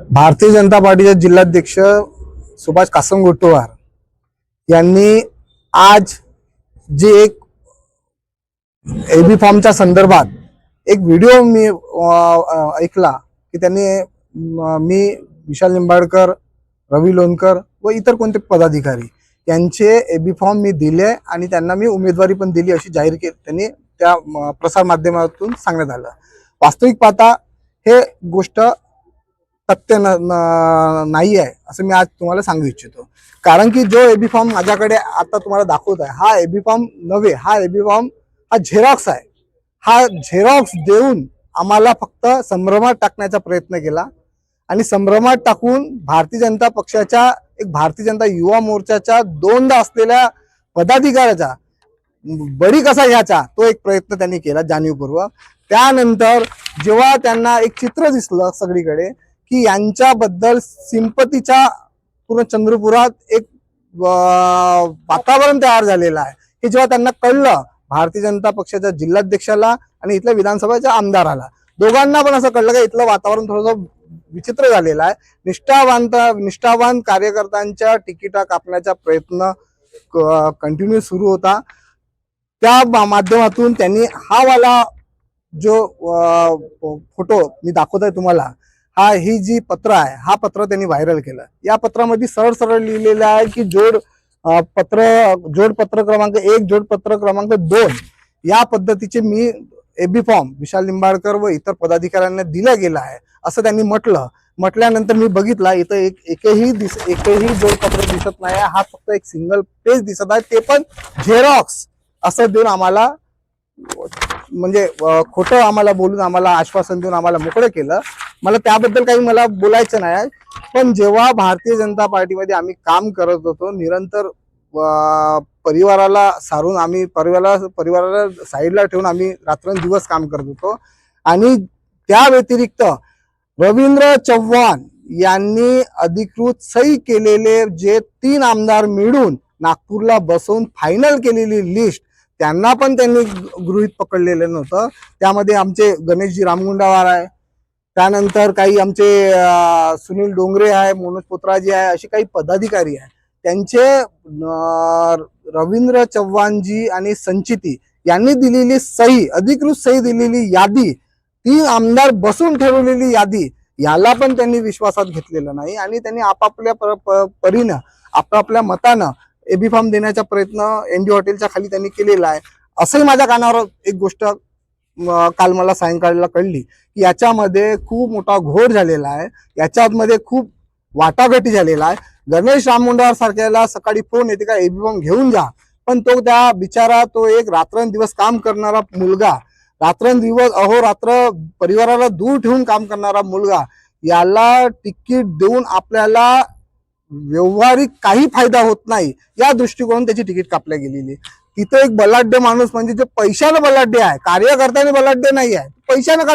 भारतीय जनता पार्टीचे जिल्हाध्यक्ष सुभाष कासमगोटवार यांनी आज जे एक एबी फॉर्मच्या संदर्भात एक व्हिडिओ मी ऐकला की त्यांनी मी विशाल निंबाळकर, रवी लोणकर व इतर कोणते पदाधिकारी यांचे एबी फॉर्म मी दिले आणि त्यांना मी उमेदवारी पण दिली अशी जाहीर केली त्यांनी त्या प्रसार माध्यमातून सांगण्यात आलं। वास्तविक पाहता हे गोष्ट सत्य नाही आहे असं मी आज तुम्हाला सांगू इच्छितो। कारण की जो एबी फॉर्म माझ्याकडे आता तुम्हाला दाखवत आहे हा एबी फॉर्म नव्हे, हा एबी फॉर्म हा झेरॉक्स आहे। हा झेरॉक्स देऊन आम्हाला फक्त संभ्रमात टाकण्याचा प्रयत्न केला आणि संभ्रमात टाकून भारतीय जनता पक्षाच्या भारतीय जनता युवा मोर्चाच्या दोनदा असलेल्या पदाधिकाऱ्याचा बळी कसा घ्यायचा तो एक प्रयत्न त्यांनी केला जाणीवपूर्वक। त्यानंतर जेव्हा त्यांना एक चित्र दिसलं सगळीकडे की यांच्याबद्दल सिंपतीचा पूर्ण चंद्रपुरात एक वातावरण तयार झालेलं आहे, हे जेव्हा त्यांना कळलं भारतीय जनता पक्षाच्या जिल्हाध्यक्षाला आणि इथल्या विधानसभेच्या आमदाराला दोघांना पण असं कळलं की इथलं वातावरण थोडंसं विचित्र झालेलं आहे। निष्ठावान कार्यकर्त्यांच्या तिकिटा कापण्याचा प्रयत्न कंटिन्यू सुरू होता। त्या माध्यमातून त्यांनी हा वाला जो फोटो मी दाखवत आहे तुम्हाला, ही जी पत्र आहे हा पत्र त्यांनी व्हायरल केलं। या पत्रामध्ये सरळ सरळ लिहिलेलं आहे की जोडपत्र क्रमांक 1 जोडपत्र क्रमांक 2 या पद्धतीचे मी एबी फॉर्म विशाल निंबाळकर व इतर पदाधिकाऱ्यांना दिला गेला आहे असं त्यांनी म्हटल्यानंतर मी बघितला इथं एकही जोडपत्र दिसत नाही। हा फक्त एक सिंगल पेज दिसत आहे, ते पण झेरॉक्स असं देऊन आम्हाला म्हणजे खोटं आम्हाला बोलून आम्हाला आश्वासन देऊन आम्हाला मोकळं केलं। मला त्याबद्दल काही बोलायचं नाही, पण जेव्हा भारतीय जनता पार्टीमध्ये आम्ही काम करत होतो निरंतर परिवाराला सारून आम्ही परिवाराला साईडला ठेवून आम्ही रात्रंदिवस काम करत होतो आणि त्या व्यतिरिक्त रवींद्र चव्हाण यांनी अधिकृत सही केलेले जे 3 आमदार मिळून नागपूरला बसवून फायनल केलेली लिस्ट त्यांना पण त्यांनी गृहीत पकडलेलं नव्हतं। त्यामध्ये आमचे गणेशजी रामगुंडावार आहे, त्यानंतर काही आमचे सुनील डोंगरे आहे, मनोज पोत्राजी आहे, अशी काही पदाधिकारी आहे। त्यांचे रवींद्र चव्हाणजी आणि संचिती यांनी दिलेली सही, अधिकृत सही दिलेली यादी, 3 आमदार बसून ठरवलेली यादी, याला पण त्यांनी विश्वासात घेतलेलं नाही आणि त्यांनी आपापल्या परीनं आपापल्या मतानं एबी फॉर्म देण्याचा प्रयत्न एनडी हॉटेलच्या खाली त्यांनी केलेला आहे। असंही माझ्या कानावर एक गोष्ट काल मला सायंकाळला कळली की याच्यामध्ये खूप मोठा घोळ झालेला आहे, याच्यामध्ये खूप वाटाघाटी झालेला आहे। गणेश रामगुंडावार सारख्याला सकाळी फोन येते का एबी फॉर्म घेऊन जा, पण तो त्या बिचारा तो एक रात्रंदिवस काम करणारा मुलगा, रात्रंदिवस अहोरात्र परिवाराला दूर ठेवून काम करणारा मुलगा, याला तिकीट देऊन आपल्याला व्यवहारिक काही फायदा होत नाही या दृष्टिकोनातून त्याची तिकीट कापल्या गेलेली। तिथे एक बलाढ्य माणूस म्हणजे जो पैशानं बलाढ्य आहे, कार्यकर्त्याने बलाढ्य नाही आहे, पैशानं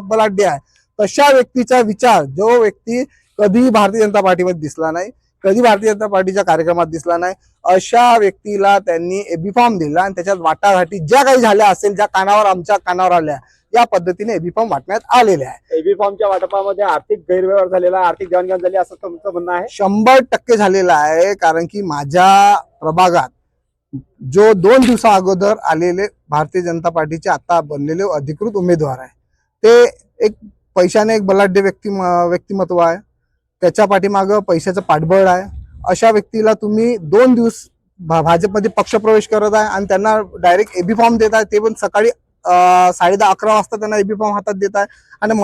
बलाढ्य आहे, तशा व्यक्तीचा विचार जो व्यक्ती कधी भारतीय जनता पार्टीमध्ये दिसला नाही, कधी भारतीय जनता पार्टीच्या कार्यक्रमात दिसला नाही, अशा व्यक्तीला त्यांनी एबी फॉर्म दिला आणि त्याच्यात वाटाघाटी ज्या काही झाल्या असेल, ज्या आमच्या कानावर आल्या, या पद्धतीने एबी फॉर्म वाटण्यात आलेले आहे। एबी फॉर्मच्या वाटपामध्ये आर्थिक गैरव्यवहार झालेला, आर्थिक देवाणघेवाण झाली असं तुमचं म्हणणं आहे? 100% झालेला आहे। कारण की माझ्या प्रभागात जो 2 दिवसा अगोदर आलेले भारतीय जनता पार्टीचे आता बनलेले अधिकृत उमेदवार आहे, ते एक पैशाने एक बलाढ्य व्यक्तिमत्व आहे, त्याच्या पाठीमागं पैशाचं पाठबळ आहे। अशा व्यक्तीला तुम्ही 2 दिवस भाजपमध्ये पक्षप्रवेश करत आहे आणि त्यांना डायरेक्ट एबी फॉर्म देत आहे, ते पण सकाळी 10:30-11 वाजता त्यांना एबी फॉर्म हातात देत आहे। आणि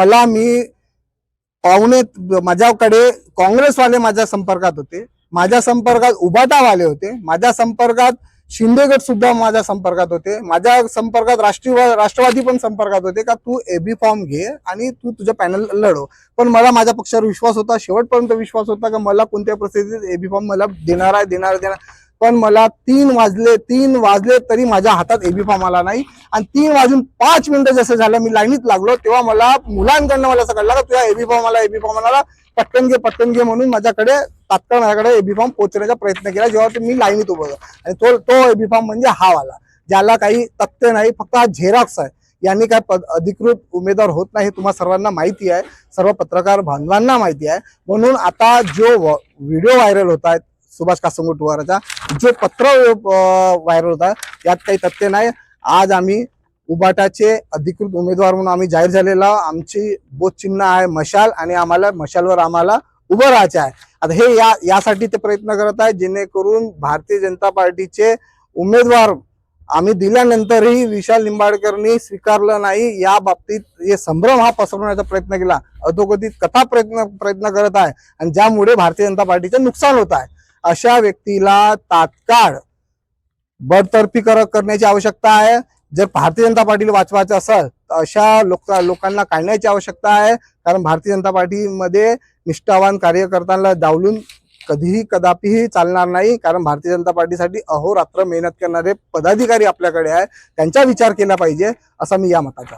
माझ्याकडे काँग्रेसवाले माझ्या संपर्कात होते, माझ्या संपर्कात उबाटावाले होते, माझ्या संपर्कात शिंदेगड सुद्धा माझ्या संपर्कात होते, माझ्या संपर्कात राष्ट्रवादी पण संपर्कात होते का तू एबी फॉर्म घे आणि तू तुझ्या पॅनल लढव। पण मला माझ्या पक्षावर विश्वास होता, शेवटपर्यंत विश्वास होता का मला कोणत्या परिस्थितीत एबी फॉर्म मला देणार। पण मला 3 वाजले तरी माझ्या हातात एबी फॉर्म आला नाही आणि 3 वाजून 5 मिनिटं जसं झालं मी लाईनीत लागलो तेव्हा मला मुलांकडनं मला असं कळलं का तुझ्या एबी फॉर्म आला, पटकन घे म्हणून तात्काळ माझ्याकडे एबी फॉर्म पोहोचण्याचा प्रयत्न केला जेव्हा मी लाईनीत उभं होतो। आणि तो एबी फॉर्म म्हणजे हा वाला, ज्याला काही तथ्य नाही, फक्त हा झेरॉक्स आहे यांनी काय अधिकृत उमेदवार होत नाही हे तुम्हाला सर्वांना माहिती आहे, सर्व पत्रकार बांधवांना माहिती आहे. म्हणून आता जो व्हिडिओ व्हायरल होत आहेत सुभाष कासंगोटवारचा, जो पत्र व्हायरल होत आहे, यात काही तथ्य नाही. आज आम्ही उबाटाचे अधिकृत उमेदवार म्हणून आम्ही जाहीर झालेला, आमची बोध चिन्ह आहे मशाल आणि आम्हाला मशालवर आम्हाला उभं राहायचं आहे. आता हे यासाठी ते प्रयत्न करत आहे जेणेकरून भारतीय जनता पार्टीचे उमेदवार आम्ही दिल्यानंतरही विशाल निंबाळकरनी स्वीकारलं नाही. या बाबतीत हे संभ्रम हा पसरवण्याचा प्रयत्न केला, अधोगतीत कथा प्रयत्न करत आहे आणि ज्यामुळे भारतीय जनता पार्टीचे नुकसान होत आहे. अशा व्यक्तीला तात्काळ बडतर्फी करण्याची आवश्यकता आहे. जर भारतीय जनता पार्टीला वाचवायचं असेल तर अशा लोकांना काढण्याची आवश्यकता आहे. कारण भारतीय जनता पार्टीमध्ये निष्ठावान कार्यकर्त्यांना डावलून कधीही कदापिही चालणार नाही. कारण भारतीय जनता पार्टीसाठी अहोरात्र मेहनत करणारे पदाधिकारी आपल्याकडे आहे, त्यांचा विचार केला पाहिजे, असा मी या मताचा.